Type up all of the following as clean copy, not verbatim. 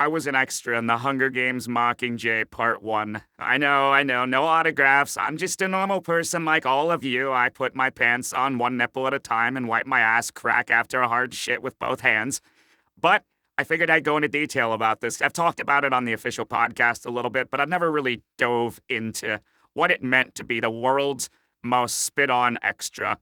I was an extra in the Hunger Games Mockingjay Part 1. I know, no autographs. I'm just a normal person like all of you. I put my pants on one nipple at a time and wipe my ass crack after a hard shit with both hands. But I figured I'd go into detail about this. I've talked about it on the official podcast a little bit, but I've never really dove into what it meant to be the world's most spit on extra.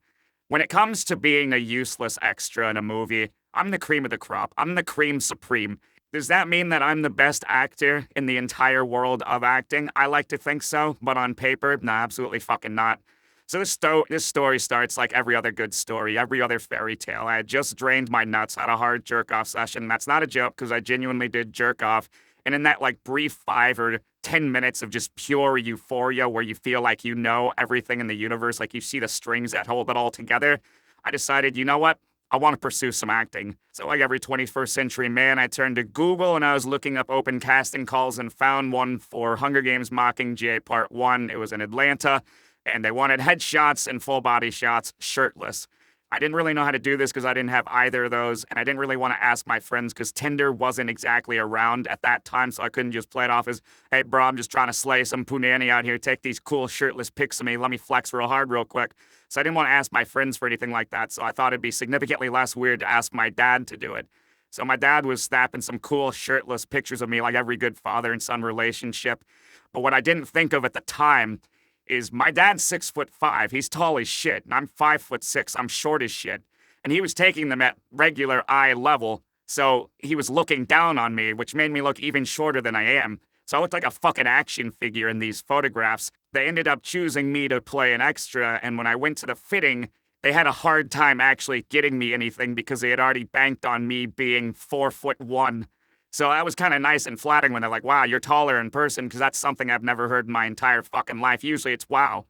When it comes to being a useless extra in a movie, I'm the cream of the crop. I'm the cream supreme. Does that mean that I'm the best actor in the entire world of acting? I like to think so, but on paper, nah, absolutely fucking not. So this story starts like every other good story, every other fairy tale. I had just drained my nuts, had a hard jerk-off session. That's not a joke, because I genuinely did jerk off. And in that like brief 5 or 10 minutes of just pure euphoria where you feel like you know everything in the universe, like you see the strings that hold it all together, I decided, you know what? I want to pursue some acting. So like every 21st century man, I turned to Google and I was looking up open casting calls and found one for Hunger Games Mockingjay Part 1. It was in Atlanta, and they wanted headshots and full body shots shirtless. I didn't really know how to do this because I didn't have either of those, and I didn't really want to ask my friends because Tinder wasn't exactly around at that time, so I couldn't just play it off as, hey bro, I'm just trying to slay some punani out here, take these cool shirtless pics of me, let me flex real hard real quick. So I didn't want to ask my friends for anything like that, so I thought it'd be significantly less weird to ask my dad to do it. So my dad was snapping some cool shirtless pictures of me like every good father and son relationship. But what I didn't think of at the time is my dad's 6'5". He's tall as shit, and I'm 5'6". I'm short as shit. And he was taking them at regular eye level, so he was looking down on me, which made me look even shorter than I am. So I looked like a fucking action figure in these photographs. They ended up choosing me to play an extra, and when I went to the fitting, they had a hard time actually getting me anything because they had already banked on me being 4'1". So that was kind of nice and flattering when they're like, wow, you're taller in person, because that's something I've never heard in my entire fucking life. Usually it's wow.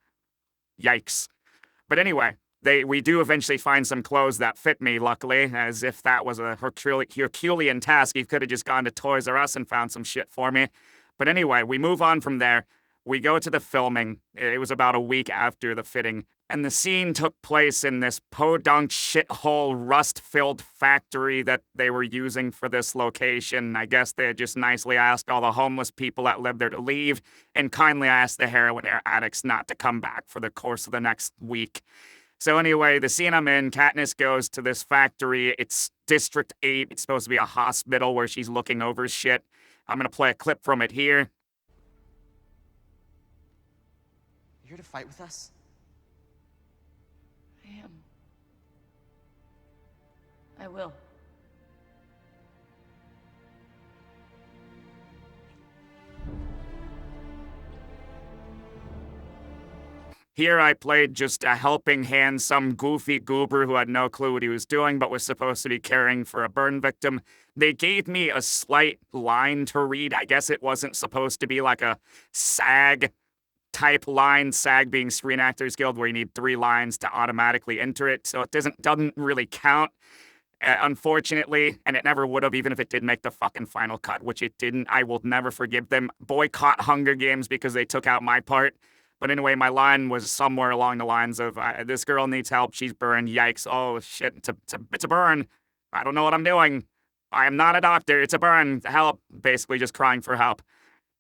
Yikes. But anyway, we do eventually find some clothes that fit me, luckily, as if that was a Herculean task. You could have just gone to Toys R Us and found some shit for me. But anyway, we move on from there. We go to the filming. It was about a week after the fitting, and the scene took place in this podunk shithole rust-filled factory that they were using for this location. I guess they had just nicely asked all the homeless people that lived there to leave, and kindly asked the heroin addicts not to come back for the course of the next week. So anyway, the scene I'm in, Katniss goes to this factory. It's District 8. It's supposed to be a hospital where she's looking over shit. I'm gonna play a clip from it here. You here to fight with us? I am. I will. Here I played just a helping hand, some goofy goober who had no clue what he was doing but was supposed to be caring for a burn victim. They gave me a slight line to read. I guess it wasn't supposed to be like a SAG type line, SAG being Screen Actors Guild, where you need 3 lines to automatically enter it, so it doesn't really count, unfortunately, and it never would have, even if it did make the fucking final cut, which it didn't. I will never forgive them. Boycott Hunger Games because they took out my part. But anyway, my line was somewhere along the lines of, this girl needs help, she's burned, yikes, oh shit, it's a burn, I don't know what I'm doing, I am not a doctor, it's a burn, help, basically just crying for help.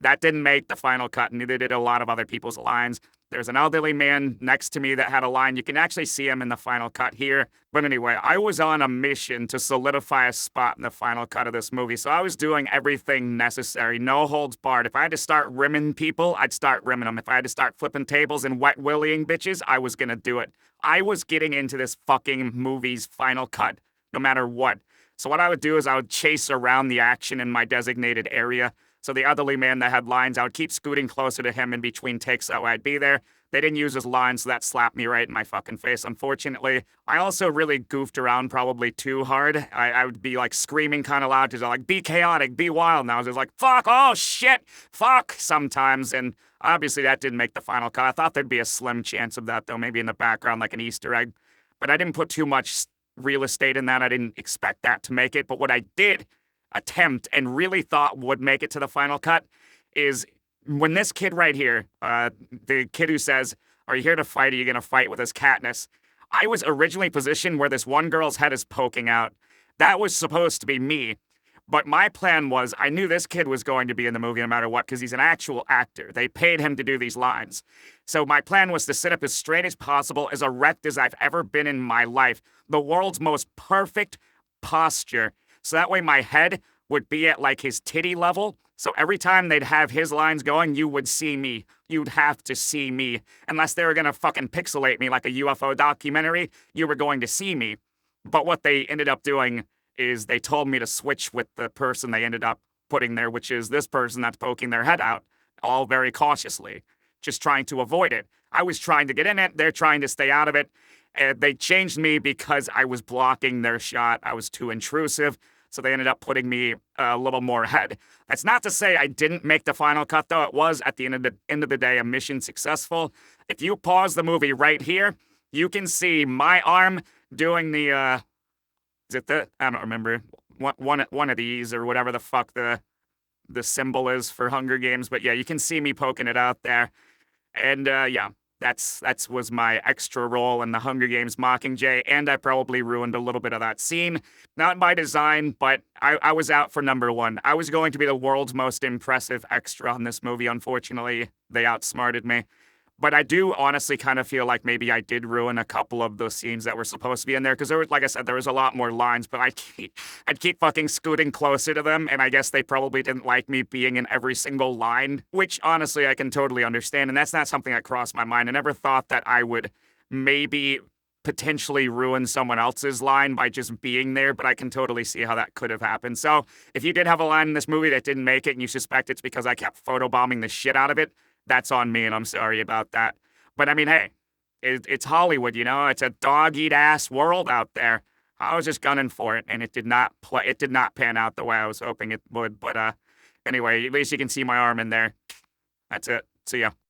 That didn't make the final cut, neither did a lot of other people's lines. There's an elderly man next to me that had a line. You can actually see him in the final cut here. But anyway, I was on a mission to solidify a spot in the final cut of this movie, so I was doing everything necessary, no holds barred. If I had to start rimming people, I'd start rimming them. If I had to start flipping tables and wet willying bitches, I was gonna do it. I was getting into this fucking movie's final cut, no matter what. So what I would do is I would chase around the action in my designated area. So the elderly man that had lines, I would keep scooting closer to him in between takes that way I'd be there. They didn't use his lines, so that slapped me right in my fucking face, unfortunately. I also really goofed around probably too hard. I would be like screaming kind of loud because I'm like, be chaotic, be wild. And I was just like, fuck, oh shit, fuck, sometimes. And obviously that didn't make the final cut. I thought there'd be a slim chance of that, though, maybe in the background like an Easter egg. But I didn't put too much real estate in that. I didn't expect that to make it. But what I did attempt and really thought would make it to the final cut is when this kid right here, the kid who says, are you here to fight? Are you going to fight with us, Katniss? I was originally positioned where this one girl's head is poking out. That was supposed to be me. But my plan was I knew this kid was going to be in the movie no matter what because he's an actual actor. They paid him to do these lines. So my plan was to sit up as straight as possible, as erect as I've ever been in my life. The world's most perfect posture. So that way my head would be at like his titty level. So every time they'd have his lines going, you would see me. You'd have to see me. Unless they were going to fucking pixelate me like a UFO documentary, you were going to see me. But what they ended up doing is they told me to switch with the person they ended up putting there, which is this person that's poking their head out, all very cautiously, just trying to avoid it. I was trying to get in it. They're trying to stay out of it. They changed me because I was blocking their shot. I was too intrusive. So they ended up putting me a little more ahead. That's not to say I didn't make the final cut, though. It was, at the end of the day, a mission successful. If you pause the movie right here, you can see my arm doing the, is it the, I don't remember, one of these or whatever the fuck the symbol is for Hunger Games. But yeah, you can see me poking it out there. And yeah, that's was my extra role in the Hunger Games Mockingjay, and I probably ruined a little bit of that scene. Not by design, but I was out for number one. I was going to be the world's most impressive extra on this movie. Unfortunately, they outsmarted me. But I do honestly kind of feel like maybe I did ruin a couple of those scenes that were supposed to be in there, because there was, like I said, there was a lot more lines, but I'd keep fucking scooting closer to them, and I guess they probably didn't like me being in every single line, which honestly I can totally understand, and that's not something that crossed my mind. I never thought that I would maybe potentially ruin someone else's line by just being there, but I can totally see how that could have happened. So if you did have a line in this movie that didn't make it and you suspect it's because I kept photobombing the shit out of it, that's on me, and I'm sorry about that. But I mean, hey, it's Hollywood, you know? It's a dog-eat-ass world out there. I was just gunning for it, and it did not pan out the way I was hoping it would. But anyway, at least you can see my arm in there. That's it. See ya.